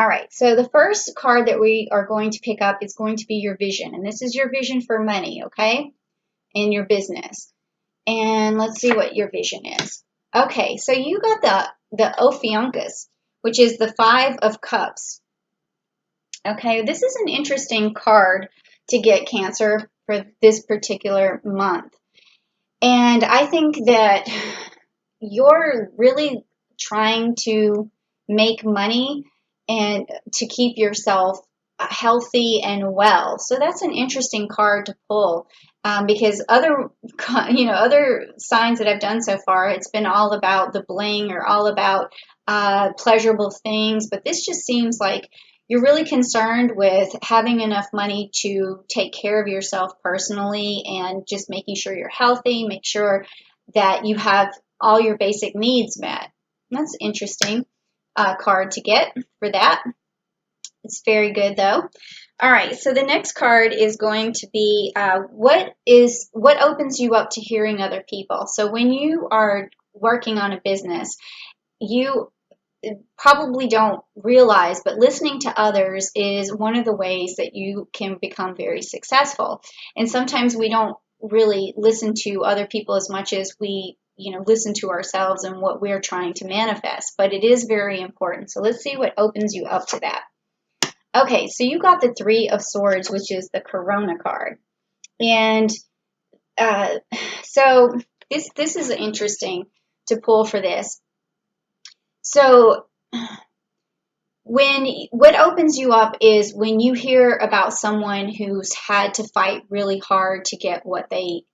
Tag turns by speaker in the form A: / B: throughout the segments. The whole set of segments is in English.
A: All right, so the first card that we are going to pick up is going to be your vision. And this is your vision for money, okay, in your business. And let's see what your vision is. Okay, so you got the Ophiuncus, which is the Five of Cups. Okay, this is an interesting card to get, Cancer, for this particular month. And I think that you're really trying to make money and to keep yourself healthy and well. So that's an interesting card to pull, because other signs that I've done so far, it's been all about the bling or all about pleasurable things. But this just seems like you're really concerned with having enough money to take care of yourself personally and just making sure you're healthy, make sure that you have all your basic needs met. That's interesting card to get for that. It's very good though. All right, so the next card is going to be what opens you up to hearing other people. So when you are working on a business, you probably don't realize, but listening to others is one of the ways that you can become very successful. And sometimes we don't really listen to other people as much as we listen to ourselves and what we're trying to manifest, but it is very important. So let's see what opens you up to that. Okay, so you got the Three of Swords, which is the Corona card. And so this is interesting to pull for this. So what opens you up is when you hear about someone who's had to fight really hard to get what they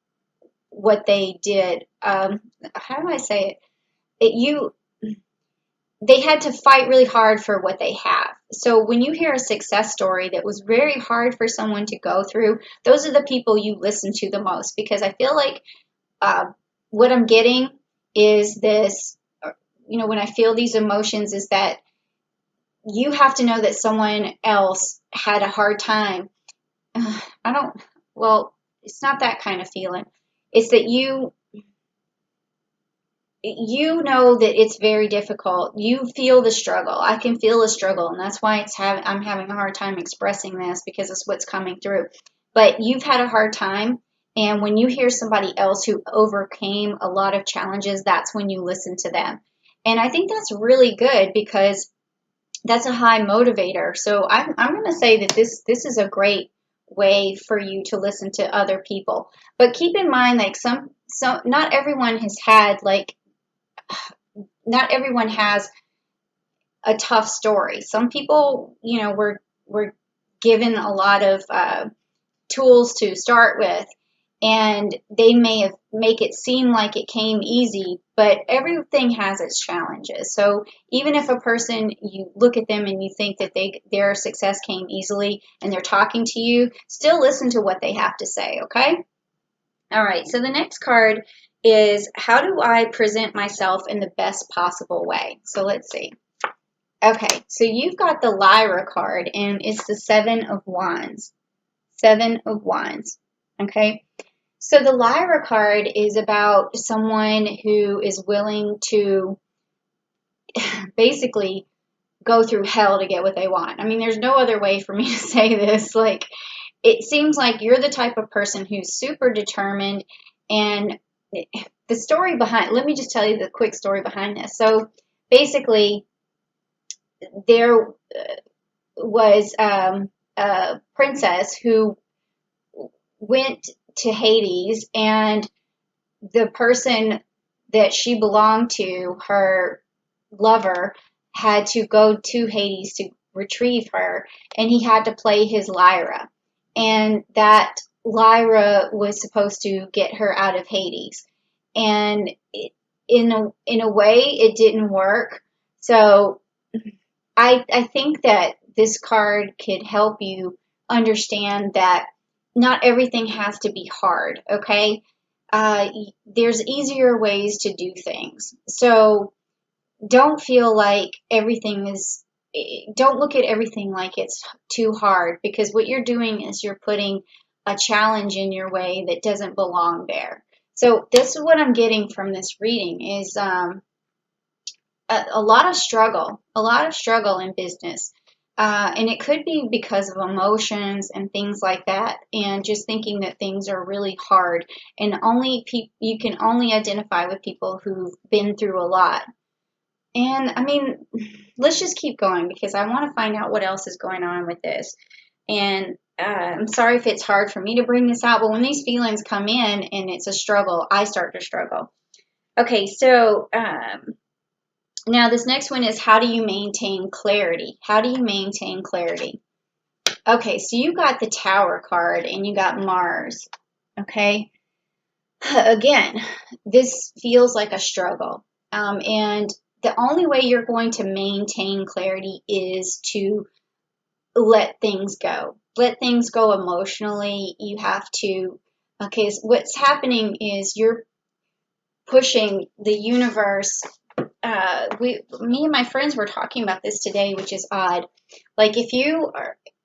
A: did. How do I say it? They had to fight really hard for what they have. So when you hear a success story that was very hard for someone to go through, those are the people you listen to the most, because I feel like what I'm getting is this, when I feel these emotions, is that you have to know that someone else had a hard time. It's not that kind of feeling. It's that you know that it's very difficult. You feel the struggle. I can feel the struggle, and that's why I'm having a hard time expressing this, because it's what's coming through. But you've had a hard time, and when you hear somebody else who overcame a lot of challenges, that's when you listen to them. And I think that's really good, because that's a high motivator. So I'm going to say that this is a great way for you to listen to other people. But keep in mind, like not everyone has a tough story. Some people, were given a lot of tools to start with, and they may make it seem like it came easy, but everything has its challenges. So even if a person, you look at them and you think that their success came easily and they're talking to you, still listen to what they have to say, okay? All right, so the next card is, how do I present myself in the best possible way? So let's see. Okay, so you've got the Lyra card, and it's the Seven of Wands. Seven of Wands, okay? So the Lyra card is about someone who is willing to basically go through hell to get what they want. I mean, there's no other way for me to say this. Like, it seems like you're the type of person who's super determined. And the story behind, let me just tell you the quick story behind this. So basically, there was a princess who went to Hades, and the person that she belonged to, her lover, had to go to Hades to retrieve her, and he had to play his lyra. And that lyra was supposed to get her out of Hades. And in a way, it didn't work. So I think that this card could help you understand that not everything has to be hard, okay? There's easier ways to do things. So don't feel like don't look at everything like it's too hard, because what you're doing is you're putting a challenge in your way that doesn't belong there. So this is what I'm getting from this reading is a lot of struggle in business. And it could be because of emotions and things like that, and just thinking that things are really hard. And you can only identify with people who've been through a lot. And I mean, let's just keep going because I want to find out what else is going on with this. And I'm sorry if it's hard for me to bring this out, but when these feelings come in and it's a struggle, I start to struggle. Okay, so now this next one is, how do you maintain clarity? How do you maintain clarity? Okay, so you got the Tower card and you got Mars. Okay, again, this feels like a struggle. And the only way you're going to maintain clarity is to let things go. Let things go emotionally. You have to, okay, so what's happening is you're pushing the universe. Me and my friends were talking about this today, which is odd. Like if you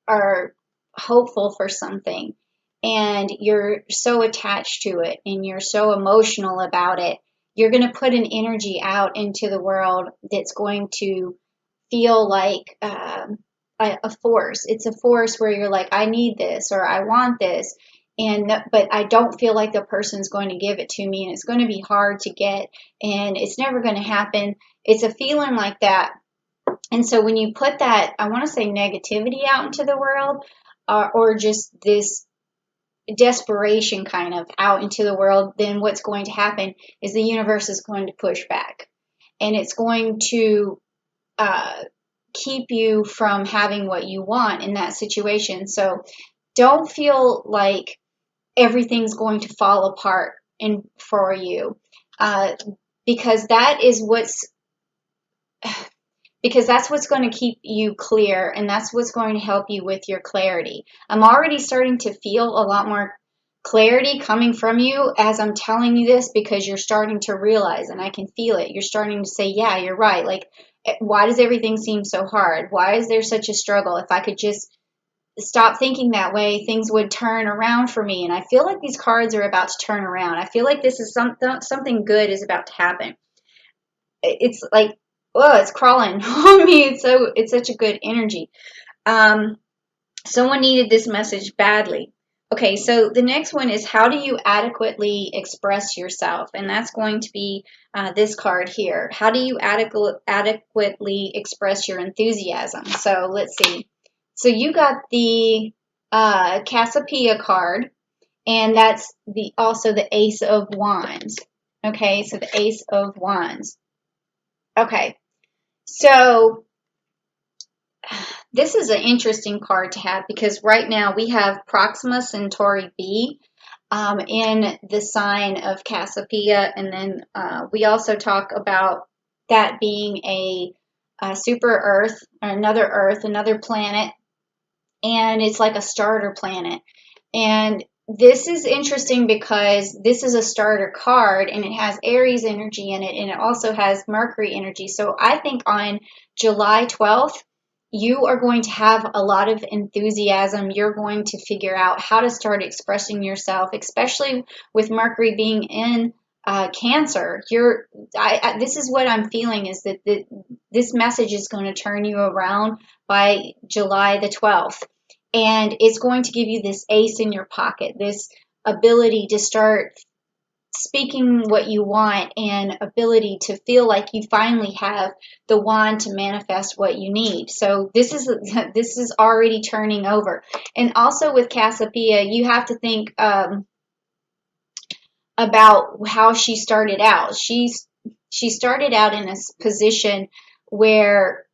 A: are hopeful for something and you're so attached to it and you're so emotional about it, you're going to put an energy out into the world that's going to feel like a force. It's a force where you're like, I need this or I want this, but I don't feel like the person's going to give it to me, and it's going to be hard to get, and it's never going to happen. It's a feeling like that. And so when you put that, I want to say negativity out into the world, or just this desperation kind of out into the world, then what's going to happen is the universe is going to push back, and it's going to keep you from having what you want in that situation. So don't feel like everything's going to fall apart for you, uh, because that's what's going to keep you clear, and that's what's going to help you with your clarity. I'm already starting to feel a lot more clarity coming from you as I'm telling you this, because you're starting to realize, and I can feel it. You're starting to say, yeah, you're right. Like, why does everything seem so hard? Why is there such a struggle? If I could just stop thinking that way, things would turn around for me. And I feel like these cards are about to turn around. I feel like this is something good is about to happen. It's like, oh, it's crawling on me. It's such a good energy. Someone needed this message badly. Okay, so the next one is, how do you adequately express yourself? And that's going to be this card here. How do you adequately express your enthusiasm? So let's see. So you got the Cassiopeia card, and that's also the Ace of Wands. Okay, so the Ace of Wands. Okay, so this is an interesting card to have, because right now we have Proxima Centauri B in the sign of Cassiopeia, and then we also talk about that being a super Earth, another planet, and it's like a starter planet. And this is interesting because this is a starter card, and it has Aries energy in it, and it also has Mercury energy. So I think on July 12th, you are going to have a lot of enthusiasm. You're going to figure out how to start expressing yourself, especially with Mercury being in Cancer. This is what I'm feeling, is that this message is going to turn you around by July the 12th. And it's going to give you this ace in your pocket, this ability to start speaking what you want, and ability to feel like you finally have the wand to manifest what you need. So this is already turning over. And also with Cassiopeia, you have to think about how she started out. She started out in a position where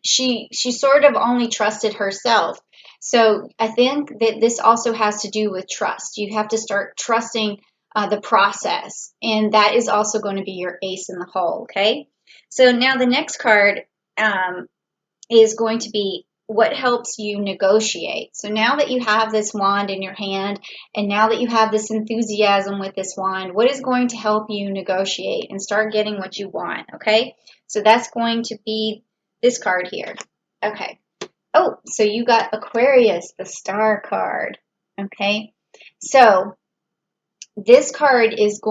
A: she sort of only trusted herself. So I think that this also has to do with trust. You have to start trusting the process, and that is also going to be your ace in the hole. Okay, so now the next card is going to be, what helps you negotiate. So now that you have this wand in your hand, and now that you have this enthusiasm with this wand, what is going to help you negotiate and start getting what you want? Okay, so that's going to be this card here. Okay. Oh, so you got Aquarius, the star card. Okay. So this card is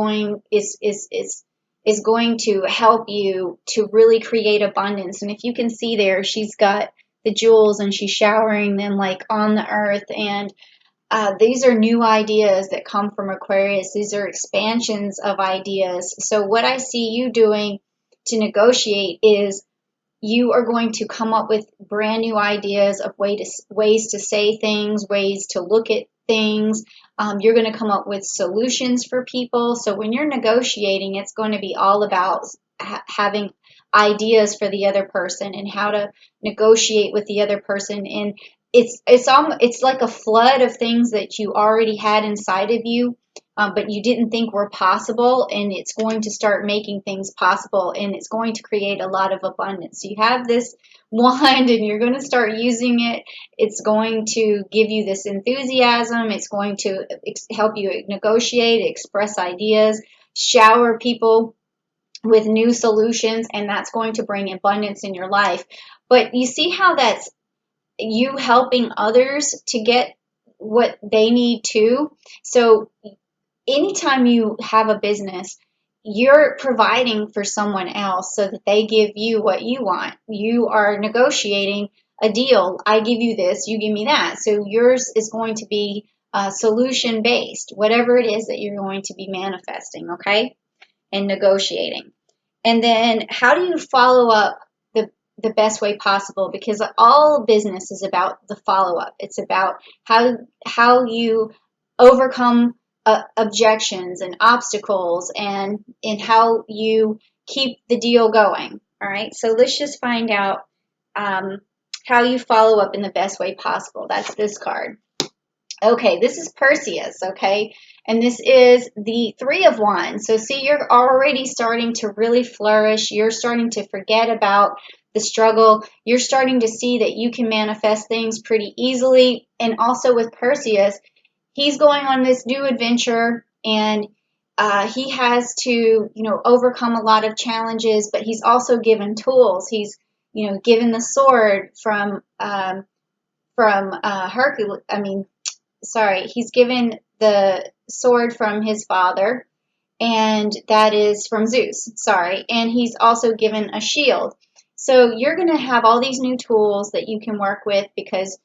A: is going to help you to really create abundance. And if you can see there, she's got the jewels and she's showering them like on the earth. And these are new ideas that come from Aquarius. These are expansions of ideas. So what I see you doing to negotiate is you are going to come up with brand new ideas of ways to say things, ways to look at things. You're going to come up with solutions for people. So when you're negotiating, it's going to be all about having ideas for the other person and how to negotiate with the other person. And it's like a flood of things that you already had inside of you, but you didn't think were possible, and it's going to start making things possible, and it's going to create a lot of abundance. So you have this wand and you're going to start using it. It's going to give you this enthusiasm. It's going to help you negotiate, express ideas, shower people with new solutions, and that's going to bring abundance in your life. But you see how that's you helping others to get what they need too. So anytime you have a business, you're providing for someone else so that they give you what you want. You are negotiating a deal. I give you this, you give me that. So yours is going to be solution based, whatever it is that you're going to be manifesting, okay? And negotiating. And then how do you follow up the best way possible? Because all business is about the follow-up. It's about how you overcome objections and obstacles, and how you keep the deal going. All right, so let's just find out how you follow up in the best way possible. That's this card. Okay, this is Perseus, okay? And this is the Three of Wands. So see, you're already starting to really flourish. You're starting to forget about the struggle. You're starting to see that you can manifest things pretty easily. And also with Perseus, he's going on this new adventure, and he has to, overcome a lot of challenges, but he's also given tools. He's, given the sword from Hercules. He's given the sword from his father, and that is from Zeus. And he's also given a shield. So you're going to have all these new tools that you can work with, because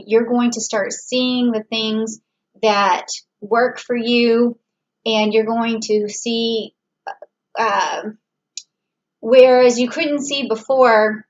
A: you're going to start seeing the things that work for you, and you're going to see, whereas you couldn't see before,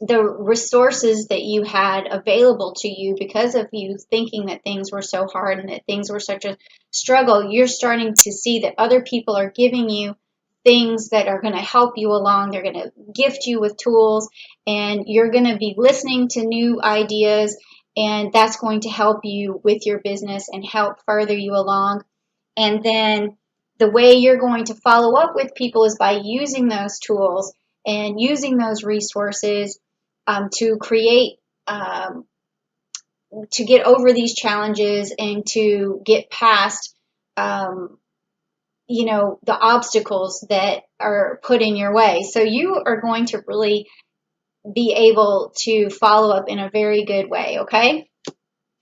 A: the resources that you had available to you because of you thinking that things were so hard and that things were such a struggle. You're starting to see that other people are giving you things that are going to help you along. They're going to gift you with tools, and you're going to be listening to new ideas, and that's going to help you with your business and help further you along. And then the way you're going to follow up with people is by using those tools and using those resources to create, to get over these challenges and to get past, the obstacles that are put in your way. So you are going to really be able to follow up in a very good way, okay?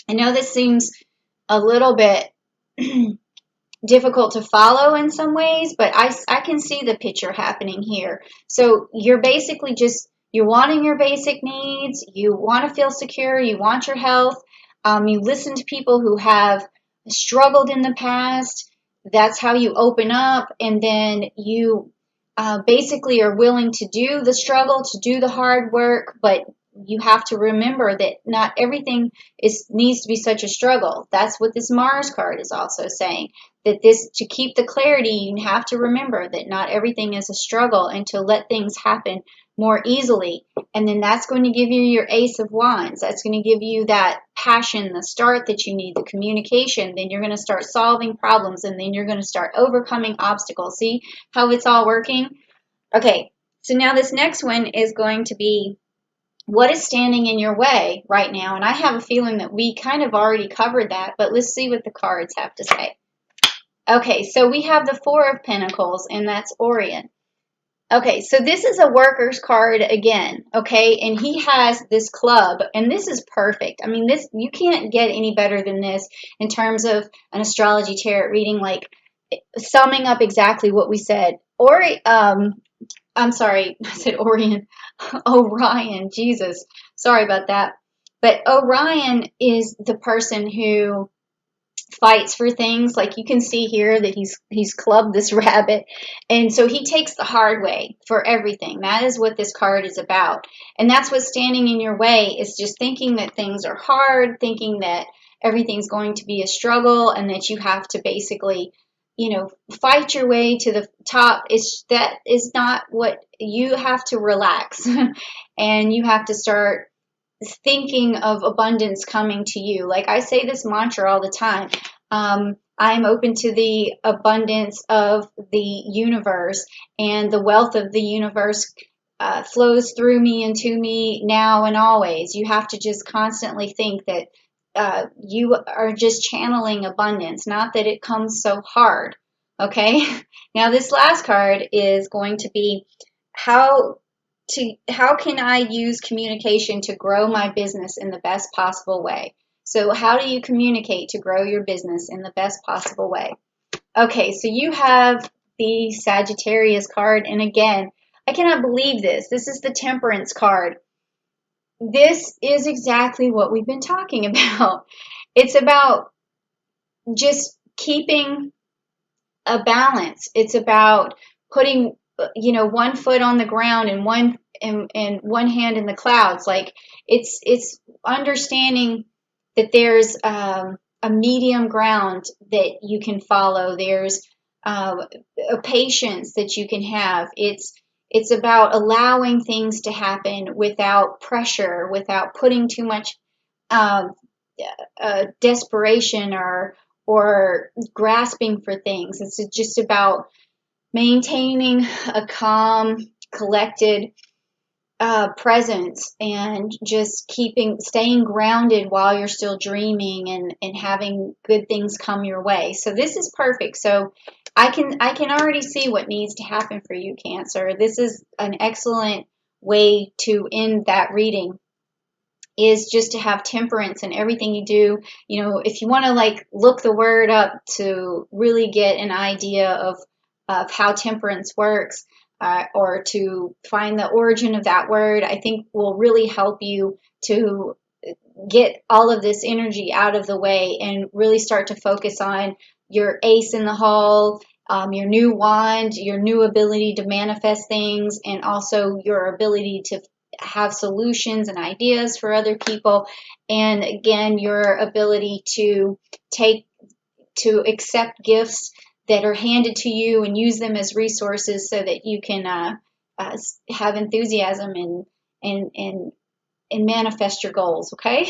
A: I know this seems a little bit difficult to follow in some ways, but I can see the picture happening here. So you're basically you're wanting your basic needs, you want to feel secure, you want your health, you listen to people who have struggled in the past. That's how you open up, and then you basically are willing to do the struggle, to do the hard work, but you have to remember that not everything needs to be such a struggle. That's what this Mars card is also saying, that to keep the clarity, you have to remember that not everything is a struggle, and to let things happen more easily. And then that's going to give you your Ace of Wands. That's going to give you that passion, the start that you need, the communication. Then you're going to start solving problems, and then you're going to start overcoming obstacles. See how it's all working? Okay, so now this next one is going to be, what is standing in your way right now? And I have a feeling that we kind of already covered that, but let's see what the cards have to say. Okay, so we have the Four of Pentacles, and that's Orion. Okay, so this is a worker's card again, okay? And he has this club, and this is perfect. I mean, you can't get any better than this in terms of an astrology tarot reading. Like, summing up exactly what we said. Or, I'm sorry, I said Orion, Orion, Jesus, sorry about that. But Orion is the person who fights for things. Like you can see here that he's clubbed this rabbit, and so he takes the hard way for everything. That is what this card is about, and that's what's standing in your way, is just thinking that things are hard, thinking that everything's going to be a struggle, and that you have to basically, fight your way to the top. That is not what you have to. Relax and you have to start thinking of abundance coming to you. Like I say this mantra all the time. I'm open to the abundance of the universe, and the wealth of the universe flows through me and to me now and always. You have to just constantly think that you are just channeling abundance, not that it comes so hard. Okay? Now, this last card is going to be how how can I use communication to grow my business in the best possible way? So how do you communicate to grow your business in the best possible way? Okay, so you have the Sagittarius card, and again, I cannot believe this. This is the Temperance card. This is exactly what we've been talking about. It's about just keeping a balance. It's about putting, one foot on the ground and one hand in the clouds. Like it's understanding that there's a medium ground that you can follow. There's a patience that you can have. It's about allowing things to happen without pressure, without putting too much um, desperation or grasping for things. It's just about maintaining a calm, collected presence, and just staying grounded while you're still dreaming, and having good things come your way. So this is perfect. So I can already see what needs to happen for you, Cancer. This is an excellent way to end that reading, is just to have temperance in everything you do. If you want to like look the word up to really get an idea of how temperance works, or to find the origin of that word, I think will really help you to get all of this energy out of the way and really start to focus on your ace in the hole, your new wand, your new ability to manifest things, and also your ability to have solutions and ideas for other people. And again, your ability take to accept gifts that are handed to you and use them as resources so that you can have enthusiasm and manifest your goals. Okay.